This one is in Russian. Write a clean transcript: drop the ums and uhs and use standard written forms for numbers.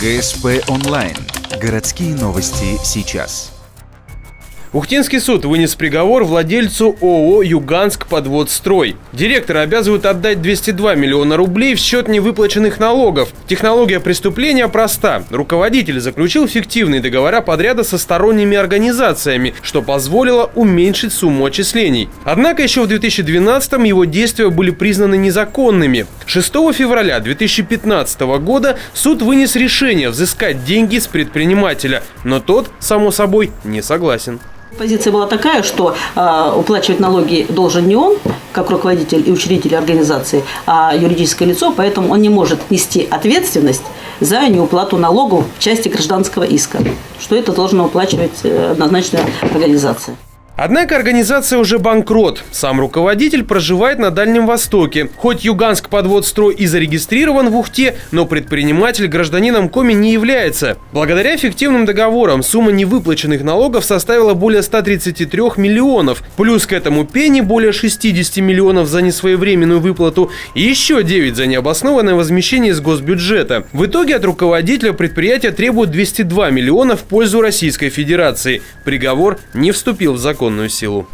ГСП онлайн. Городские новости сейчас. Ухтинский суд вынес приговор владельцу ООО «Юганск-Подводстрой». Директора обязывают отдать 202 миллиона рублей в счет невыплаченных налогов. Технология преступления проста. Руководитель заключил фиктивные договора подряда со сторонними организациями, что позволило уменьшить сумму отчислений. Однако еще в 2012-м его действия были признаны незаконными. 6 февраля 2015 года суд вынес решение взыскать деньги с предпринимателя, но тот, само собой, не согласен. Позиция была такая, что уплачивать налоги должен не он, как руководитель и учредитель организации, а юридическое лицо, поэтому он не может нести ответственность за неуплату налогов в части гражданского иска, что это должна уплачивать однозначно организация. Однако организация уже банкрот. Сам руководитель проживает на Дальнем Востоке. Хоть Юганск-Подводстрой и зарегистрирован в Ухте, но предприниматель гражданином Коми не является. Благодаря фиктивным договорам сумма невыплаченных налогов составила более 133 миллионов. Плюс к этому пени более 60 миллионов за несвоевременную выплату и еще 9 за необоснованное возмещение из госбюджета. В итоге от руководителя предприятия требуют 202 миллиона в пользу Российской Федерации. Приговор не вступил в законную силу.